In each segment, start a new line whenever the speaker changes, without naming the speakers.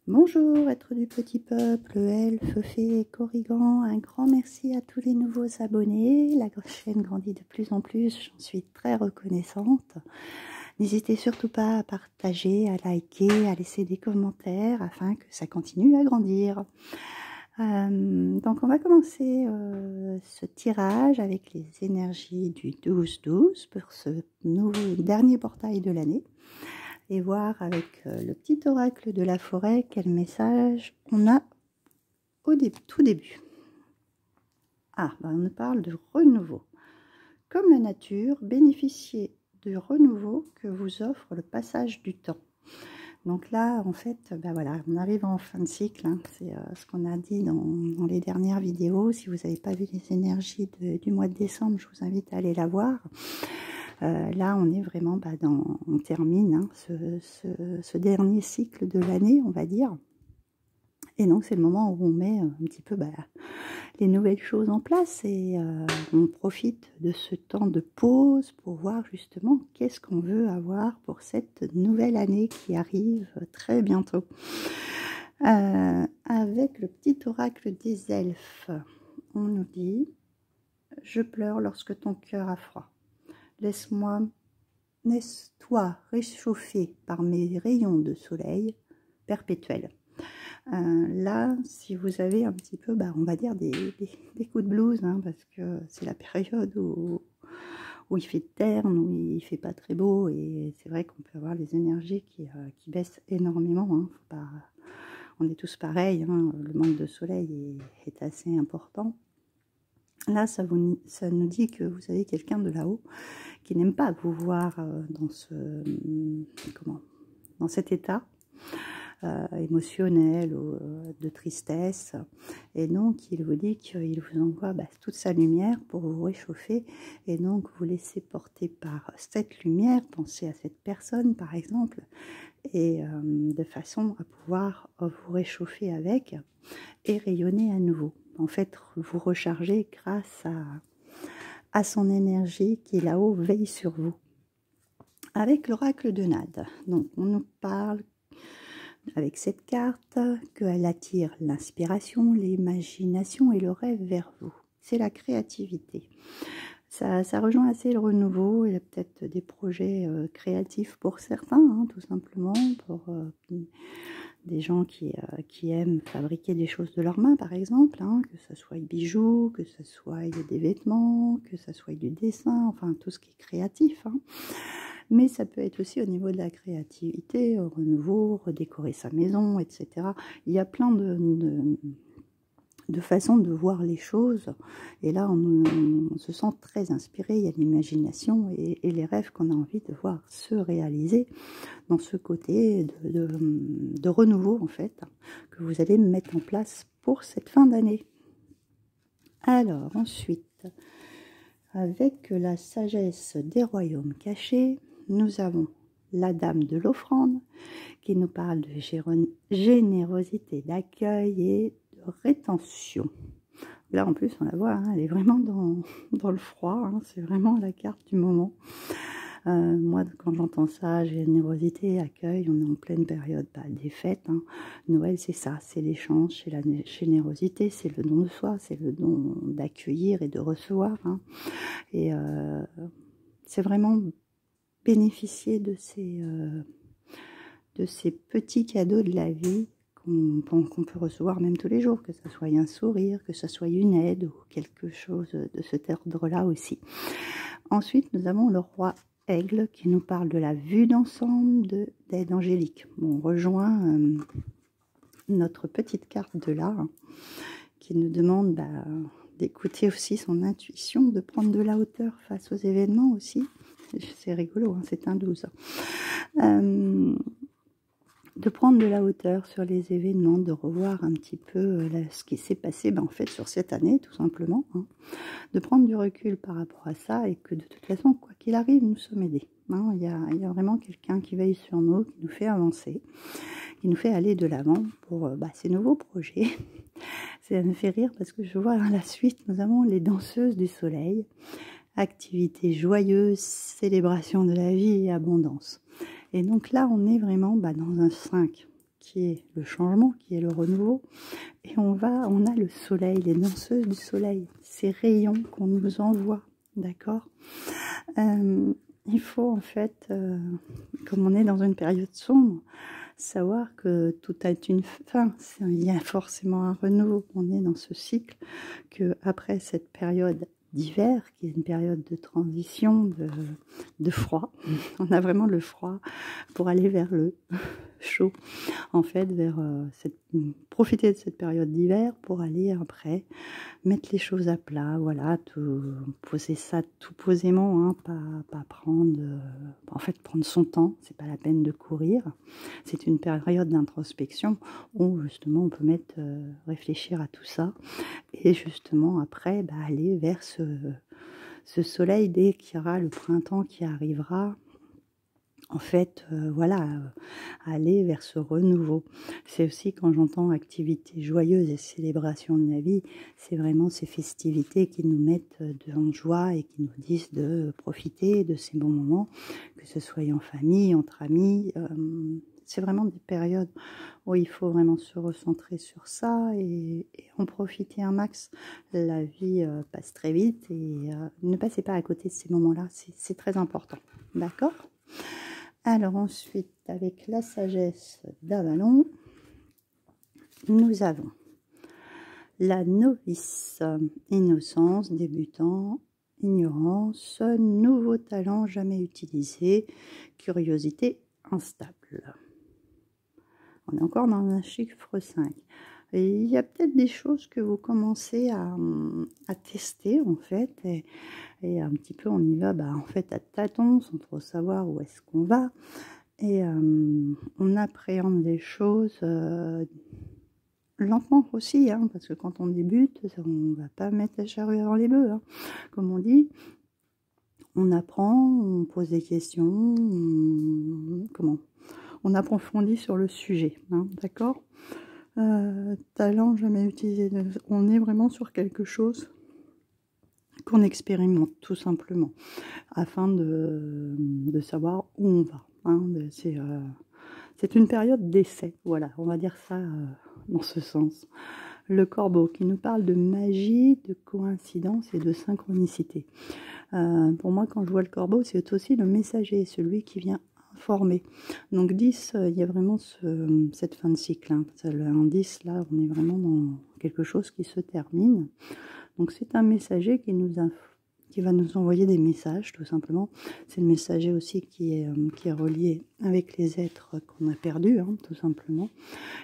Bonjour, être du petit peuple, elfes, fées, corrigans, un grand merci à tous les nouveaux abonnés. La chaîne grandit de plus en plus, j'en suis très reconnaissante. N'hésitez surtout pas à partager, à liker, à laisser des commentaires afin que ça continue à grandir. Donc on va commencer ce tirage avec les énergies du 12-12 pour ce dernier portail de l'année. Et voir avec le petit oracle de la forêt quel message on a au tout début. Ah, ben on parle de renouveau. Comme la nature, bénéficiez du renouveau que vous offre le passage du temps. Donc là, en fait, ben voilà, on arrive en fin de cycle. Hein. C'est ce qu'on a dit dans les dernières vidéos. Si vous n'avez pas vu les énergies du mois de décembre, je vous invite à aller la voir. Là, on est vraiment, on termine hein, ce dernier cycle de l'année, on va dire. Et donc, c'est le moment où on met un petit peu les nouvelles choses en place et on profite de ce temps de pause pour voir justement qu'est-ce qu'on veut avoir pour cette nouvelle année qui arrive très bientôt. Avec le petit oracle des elfes, on nous dit « Je pleure lorsque ton cœur a froid. Laisse-toi réchauffer par mes rayons de soleil perpétuels. » Là, si vous avez un petit peu, on va dire des coups de blues, hein, parce que c'est la période où il fait terne, où il fait pas très beau, et c'est vrai qu'on peut avoir les énergies qui baissent énormément. Hein, on est tous pareils, hein, le manque de soleil est assez important. Là, ça nous dit que vous avez quelqu'un de là-haut qui n'aime pas vous voir dans cet état émotionnel ou de tristesse. Et donc, il vous dit qu'il vous envoie toute sa lumière pour vous réchauffer. Et donc, vous laissez porter par cette lumière, pensez à cette personne, par exemple, et de façon à pouvoir vous réchauffer avec et rayonner à nouveau. En fait, vous recharger grâce à son énergie qui là-haut veille sur vous. Avec l'oracle de Nade, donc on nous parle avec cette carte qu'elle attire l'inspiration, l'imagination et le rêve vers vous. C'est la créativité. Ça rejoint assez le renouveau. Il y a peut-être des projets créatifs pour certains, hein, tout simplement, pour des gens qui aiment fabriquer des choses de leurs mains, par exemple, hein, que ce soit des bijoux, que ce soit des vêtements, que ce soit du dessin, enfin tout ce qui est créatif. Hein. Mais ça peut être aussi au niveau de la créativité, renouveau, redécorer sa maison, etc. Il y a plein de façons de voir les choses. Et là, on se sent très inspiré. Il y a l'imagination et les rêves qu'on a envie de voir se réaliser dans ce côté de renouveau, en fait, que vous allez mettre en place pour cette fin d'année. Alors, ensuite, avec la sagesse des royaumes cachés, nous avons la dame de l'offrande qui nous parle de générosité, d'accueil et de rétention. Là, en plus, on la voit, hein, elle est vraiment dans le froid. Hein, c'est vraiment la carte du moment. Moi, quand j'entends ça, générosité, accueil, on est en pleine période des fêtes. Hein. Noël, c'est ça, c'est l'échange, c'est la générosité, c'est le don de soi, c'est le don d'accueillir et de recevoir. Hein. Et c'est vraiment bénéficier de ces petits cadeaux de la vie qu'on peut recevoir même tous les jours, que ce soit un sourire, que ce soit une aide ou quelque chose de cet ordre-là aussi. Ensuite, nous avons le roi Aigle qui nous parle de la vue d'ensemble d'aide angélique. Bon, on rejoint notre petite carte de là, hein, qui nous demande d'écouter aussi son intuition, de prendre de la hauteur face aux événements aussi. C'est rigolo, hein, c'est un 12. De prendre de la hauteur sur les événements, de revoir un petit peu ce qui s'est passé en fait sur cette année, tout simplement. Hein. De prendre du recul par rapport à ça et que de toute façon, quoi qu'il arrive, nous sommes aidés. Hein. Il y a vraiment quelqu'un qui veille sur nous, qui nous fait avancer, qui nous fait aller de l'avant pour ces nouveaux projets. Ça me fait rire parce que je vois à la suite, nous avons les danseuses du soleil, activité joyeuse, célébration de la vie et abondance. Et donc là, on est vraiment dans un 5 qui est le changement, qui est le renouveau. Et on a le soleil, les danseuses du soleil, ces rayons qu'on nous envoie, d'accord. Il faut en fait, comme on est dans une période sombre, savoir que tout a une fin. Il y a forcément un renouveau. On est dans ce cycle que après cette période d'hiver, qui est une période de transition, de froid. On a vraiment le froid pour aller vers le chaud, en fait, profiter de cette période d'hiver pour aller après mettre les choses à plat, voilà, poser ça tout posément, hein, pas prendre, en fait, prendre son temps, c'est pas la peine de courir. C'est une période d'introspection où justement on peut réfléchir à tout ça et justement après aller vers ce soleil dès qu'il y aura le printemps qui arrivera. En fait, voilà, aller vers ce renouveau. C'est aussi quand j'entends activités joyeuses et célébration de la vie, c'est vraiment ces festivités qui nous mettent en joie et qui nous disent de profiter de ces bons moments, que ce soit en famille, entre amis. C'est vraiment des périodes où il faut vraiment se recentrer sur ça et en profiter un max. La vie passe très vite et ne passez pas à côté de ces moments-là, c'est très important. D'accord ? Alors ensuite, avec la sagesse d'Avalon, nous avons la novice, innocence, débutant, ignorance, nouveau talent jamais utilisé, curiosité instable. On est encore dans un chiffre 5. Et il y a peut-être des choses que vous commencez à tester en fait, et un petit peu on y va en fait à tâtons sans trop savoir où est-ce qu'on va, et on appréhende les choses lentement aussi, hein, parce que quand on débute, on ne va pas mettre la charrue avant les bœufs, hein, comme on dit. On apprend, on pose des questions, on approfondit sur le sujet, hein, d'accord. Talent jamais utilisé, on est vraiment sur quelque chose qu'on expérimente tout simplement afin de savoir où on va, hein. C'est une période d'essai, voilà, on va dire ça dans ce sens. Le corbeau qui nous parle de magie, de coïncidence et de synchronicité. Pour moi, quand je vois le corbeau, c'est aussi le messager, celui qui vient informer. Donc 10, il y a vraiment cette fin de cycle, hein. Un 10, là, on est vraiment dans quelque chose qui se termine. Donc c'est un messager qui va nous envoyer des messages, tout simplement. C'est le messager aussi qui est relié avec les êtres qu'on a perdus, hein, tout simplement.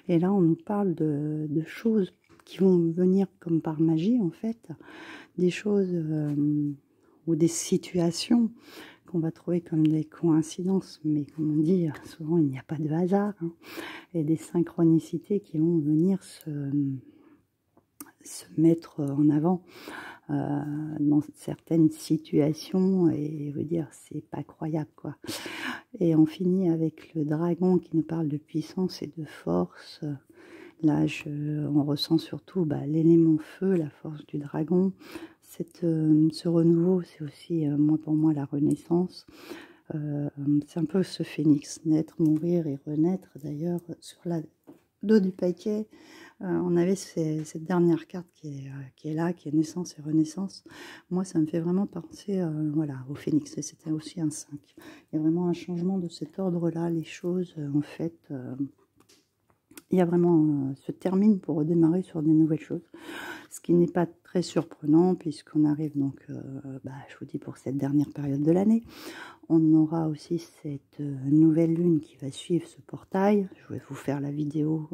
Et là, on nous parle de choses qui vont venir comme par magie, en fait. Des choses ou des situations qu'on va trouver comme des coïncidences. Mais comme on dit, souvent, il n'y a pas de hasard, hein. Et des synchronicités qui vont venir se mettre en avant dans certaines situations, et je veux dire, c'est pas croyable, quoi. Et on finit avec le dragon qui nous parle de puissance et de force. Là, on ressent surtout l'élément feu, la force du dragon. Ce renouveau, c'est aussi, pour moi, la renaissance. C'est un peu ce phénix, naître, mourir et renaître. D'ailleurs, sur la dos du paquet, on avait cette dernière carte qui est là, qui est naissance et renaissance. Moi, ça me fait vraiment penser voilà, au phénix, et c'était aussi un 5. Il y a vraiment un changement de cet ordre-là. Les choses, en fait, il y a vraiment se termine pour redémarrer sur des nouvelles choses. Ce qui n'est pas très surprenant, puisqu'on arrive donc, je vous dis, pour cette dernière période de l'année. On aura aussi cette nouvelle lune qui va suivre ce portail. Je vais vous faire la vidéo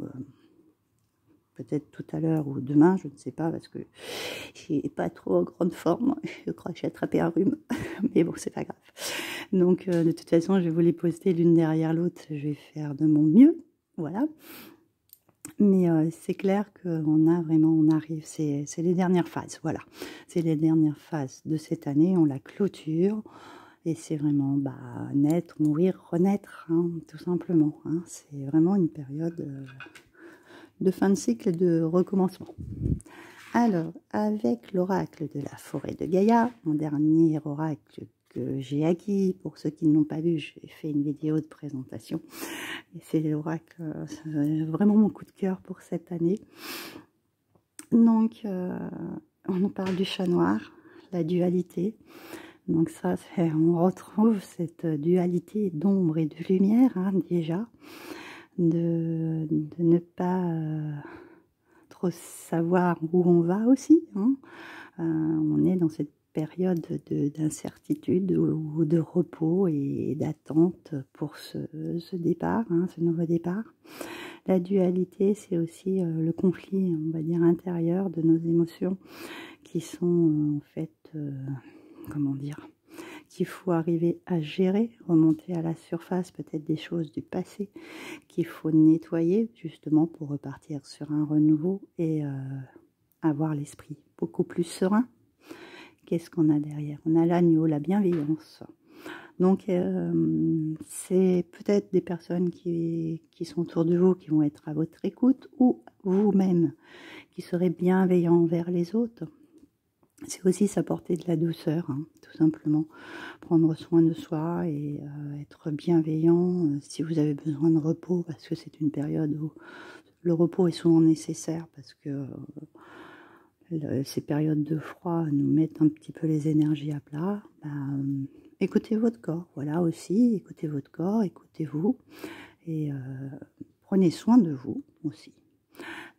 peut-être tout à l'heure ou demain, je ne sais pas, parce que je n'ai pas trop en grande forme. Je crois que j'ai attrapé un rhume, mais bon, c'est pas grave. Donc, de toute façon, je vais vous les poster l'une derrière l'autre. Je vais faire de mon mieux, voilà. Mais c'est clair qu'on arrive, c'est les dernières phases, voilà. C'est les dernières phases de cette année, on la clôture. Et c'est vraiment naître, mourir, renaître, hein, tout simplement, hein. C'est vraiment une période de fin de cycle et de recommencement. Alors, avec l'oracle de la forêt de Gaïa, mon dernier oracle que j'ai acquis. Pour ceux qui ne l'ont pas vu, j'ai fait une vidéo de présentation. Et c'est l'oracle, vraiment mon coup de cœur pour cette année. Donc, on nous parle du chat noir, la dualité. Donc ça, on retrouve cette dualité d'ombre et de lumière, hein, déjà. De ne pas trop savoir où on va aussi, hein. On est dans cette période d'incertitude ou de repos et d'attente pour ce départ, hein, ce nouveau départ. La dualité, c'est aussi le conflit, on va dire, intérieur de nos émotions qui sont en fait, comment dire, qu'il faut arriver à gérer, remonter à la surface peut-être des choses du passé qu'il faut nettoyer justement pour repartir sur un renouveau et avoir l'esprit beaucoup plus serein. Qu'est-ce qu'on a derrière? On a l'agneau, la bienveillance. Donc, c'est peut-être des personnes qui sont autour de vous, qui vont être à votre écoute, ou vous-même, qui serez bienveillant envers les autres. C'est aussi s'apporter de la douceur, hein, tout simplement. Prendre soin de soi et être bienveillant si vous avez besoin de repos, parce que c'est une période où le repos est souvent nécessaire, parce que ces périodes de froid nous mettent un petit peu les énergies à plat. Écoutez votre corps, voilà aussi, écoutez votre corps, écoutez-vous, et prenez soin de vous aussi.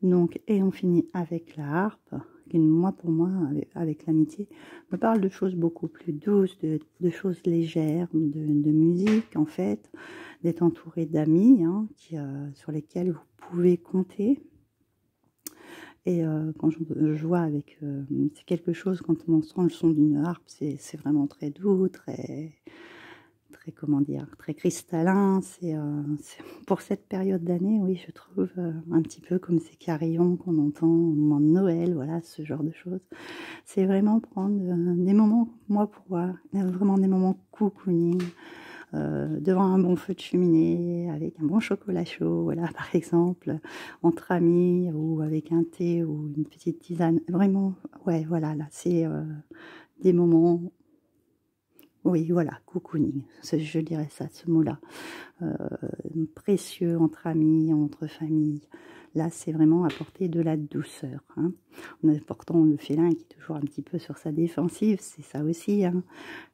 Donc, et on finit avec la harpe, qui pour moi, avec l'amitié, me parle de choses beaucoup plus douces, de choses légères, de musique en fait, d'être entouré d'amis, hein, sur lesquels vous pouvez compter. Et quand je vois avec, c'est quelque chose, quand on entend le son d'une harpe, c'est vraiment très doux, très, comment dire, très cristallin. C'est pour cette période d'année, oui, je trouve un petit peu comme ces carillons qu'on entend au moment de Noël, voilà, ce genre de choses. C'est vraiment prendre des moments, moi pour moi, vraiment des moments cocooning, devant un bon feu de cheminée, avec un bon chocolat chaud, voilà, par exemple, entre amis, ou avec un thé ou une petite tisane. Vraiment, ouais, voilà, là, c'est des moments, oui, voilà, cocooning, je dirais ça, ce mot-là. Précieux entre amis, entre familles. Là, c'est vraiment apporter de la douceur, hein. En apportant le félin qui est toujours un petit peu sur sa défensive, c'est ça aussi, hein.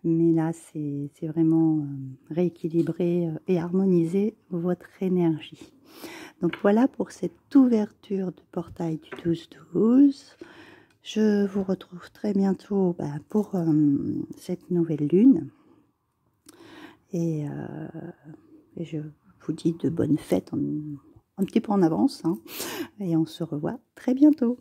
Mais là, c'est vraiment rééquilibrer et harmoniser votre énergie. Donc voilà pour cette ouverture de portail du 12-12. Je vous retrouve très bientôt pour cette nouvelle lune. Et je vous dis de bonnes fêtes un petit peu en avance, hein, et on se revoit très bientôt.